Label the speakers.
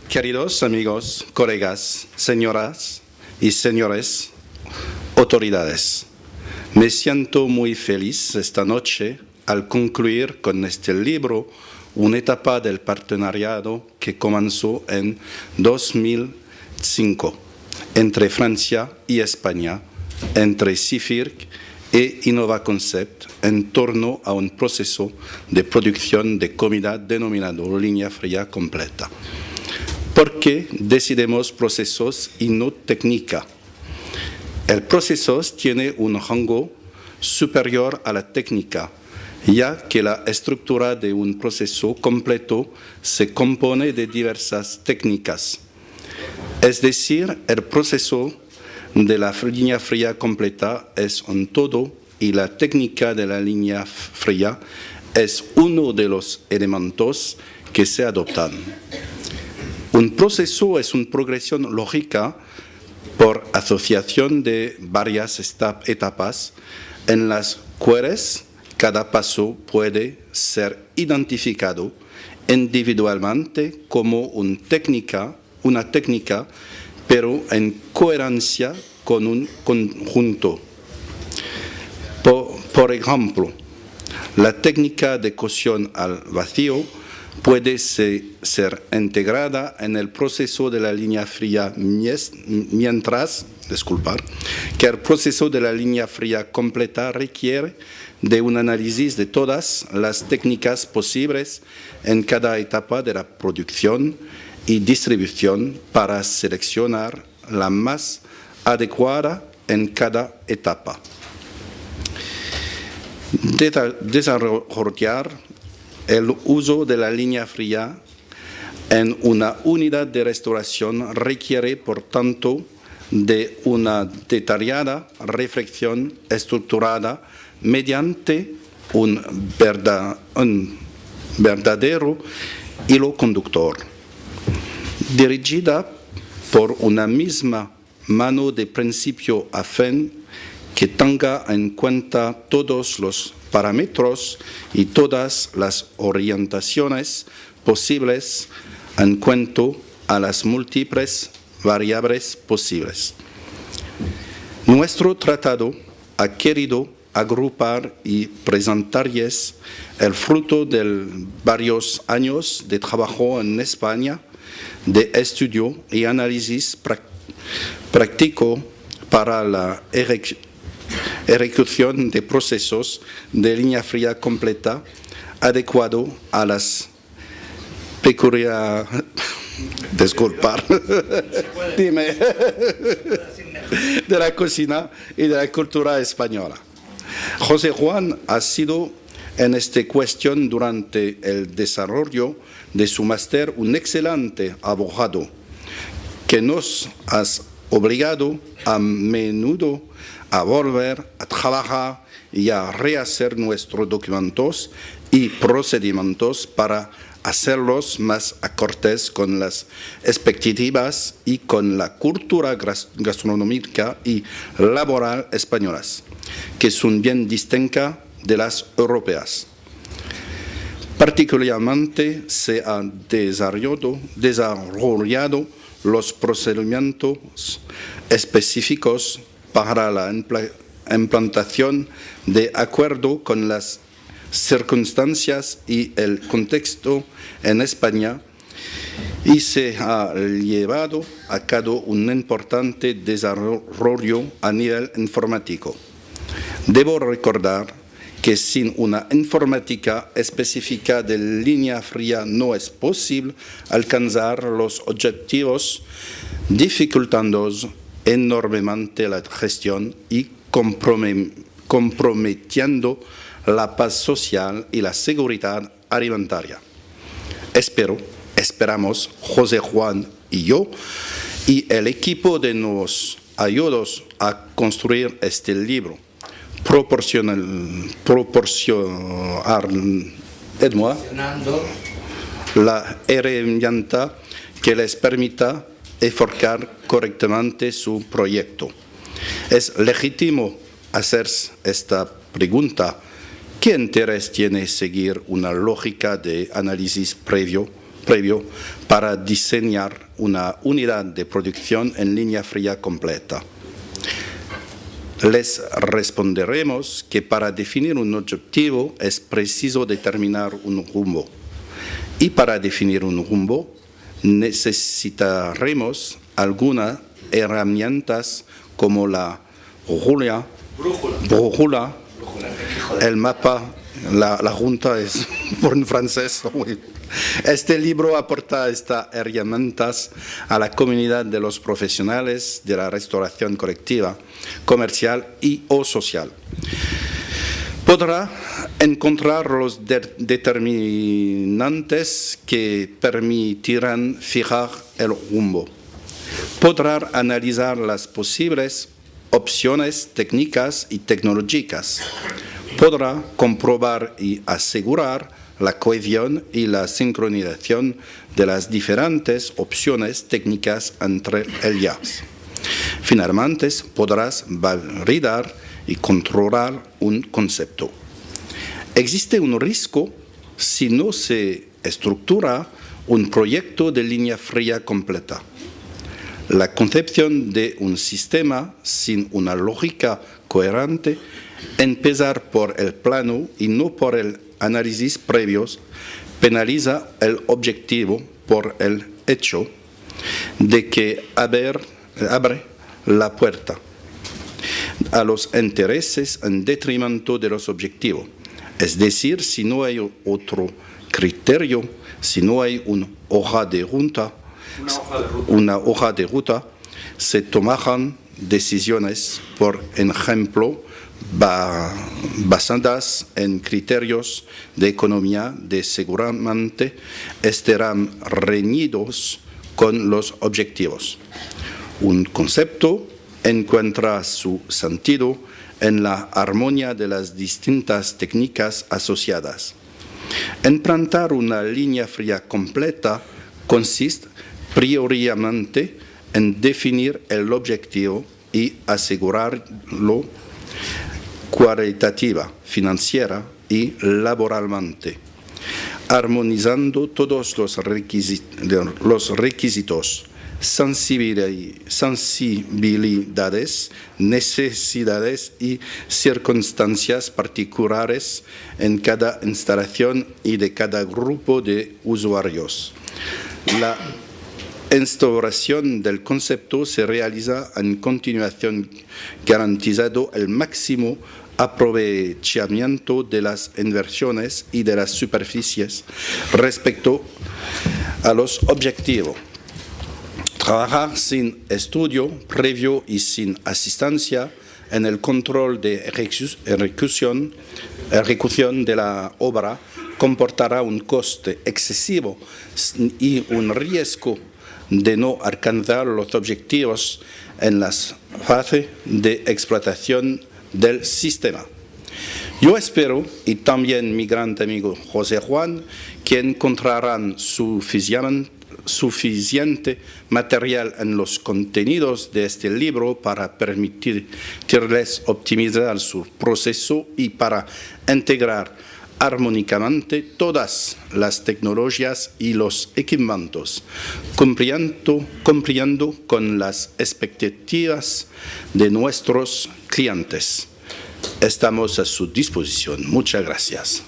Speaker 1: Queridos amigos, colegas, señoras y señores, autoridades, me siento muy feliz esta noche al concluir con este libro una etapa del partenariado que comenzó en 2005 entre Francia y España, entre CIFIRC e InnovaConcept en torno a un proceso de producción de comida denominado línea fría completa. ¿Por qué decidimos procesos y no técnica? El proceso tiene un rango superior a la técnica, ya que la estructura de un proceso completo se compone de diversas técnicas. Es decir, el proceso de la línea fría completa es un todo y la técnica de la línea fría es uno de los elementos que se adoptan. Un proceso es una progresión lógica por asociación de varias etapas en las cuales cada paso puede ser identificado individualmente como una técnica, pero en coherencia con un conjunto. Por ejemplo, la técnica de cocción al vacío puede ser integrada en el proceso de la línea fría mientras que el proceso de la línea fría completa requiere de un análisis de todas las técnicas posibles en cada etapa de la producción y distribución para seleccionar la más adecuada en cada etapa. Desarrollar el uso de la línea fría en una unidad de restauración requiere, por tanto, de una detallada reflexión estructurada mediante un verdadero hilo conductor, dirigida por una misma mano de principio a fin que tenga en cuenta todos los parámetros y todas las orientaciones posibles en cuanto a las múltiples variables posibles. Nuestro tratado ha querido agrupar y presentarles el fruto de varios años de trabajo en España, de estudio y análisis práctico para la ejecución de procesos de línea fría completa adecuado a las peculiaridades de la cocina y de la cultura española. José Juan ha sido en esta cuestión durante el desarrollo de su máster un excelente abogado que nos ha obligado a menudo a volver a trabajar y a rehacer nuestros documentos y procedimientos para hacerlos más acordes con las expectativas y con la cultura gastronómica y laboral españolas, que son bien distintas de las europeas. Particularmente se han desarrollado los procedimientos específicos para la implantación de acuerdo con las circunstancias y el contexto en España, y se ha llevado a cabo un importante desarrollo a nivel informático. Debo recordar que sin una informática específica de línea fría no es posible alcanzar los objetivos, dificultando enormemente la gestión y comprometiendo la paz social y la seguridad alimentaria. Esperamos, José Juan y yo, y el equipo de nos ayudó a construir este libro, proporcionando la herramienta que les permita enfocar correctamente su proyecto. Es legítimo hacer esta pregunta: ¿qué interés tiene seguir una lógica de análisis previo previo para diseñar una unidad de producción en línea fría completa. Les responderemos que para definir un objetivo es preciso determinar un rumbo. Y para definir un rumbo necesitaremos algunas herramientas como la brújula, el mapa, la junta es por en francés. Este libro aporta estas herramientas a la comunidad de los profesionales de la restauración colectiva, comercial y o social. Podrá encontrar los determinantes que permitirán fijar el rumbo. Podrá analizar las posibles opciones técnicas y tecnológicas. Podrá comprobar y asegurar la cohesión y la sincronización de las diferentes opciones técnicas entre ellas. Finalmente, podrás validar y controlar un concepto. Existe un riesgo si no se estructura un proyecto de línea fría completa. La concepción de un sistema sin una lógica coherente, empezar por el plano y no por el análisis previos, penaliza el objetivo por el hecho de que abre la puerta a los intereses en detrimento de los objetivos. Es decir, si no hay otro criterio, si no hay una hoja de ruta, se tomarán decisiones, por ejemplo, basadas en criterios de economía que seguramente estarán reñidos con los objetivos. Un concepto encuentra su sentido en la armonía de las distintas técnicas asociadas. Implantar una línea fría completa consiste prioritariamente en definir el objetivo y asegurarlo cualitativa, financiera y laboralmente, armonizando todos los requisitos, sensibilidades, necesidades y circunstancias particulares en cada instalación y de cada grupo de usuarios. La instauración del concepto se realiza en continuación, garantizando el máximo aprovechamiento de las inversiones y de las superficies respecto a los objetivos. Trabajar sin estudio previo y sin asistencia en el control de ejecución de la obra comportará un coste excesivo y un riesgo de no alcanzar los objetivos en las fases de explotación del sistema. Yo espero, y también mi gran amigo José Juan, que encontrarán suficiente material en los contenidos de este libro para permitirles optimizar su proceso y para integrar armónicamente todas las tecnologías y los equipamientos, cumpliendo con las expectativas de nuestros clientes. Estamos a su disposición. Muchas gracias.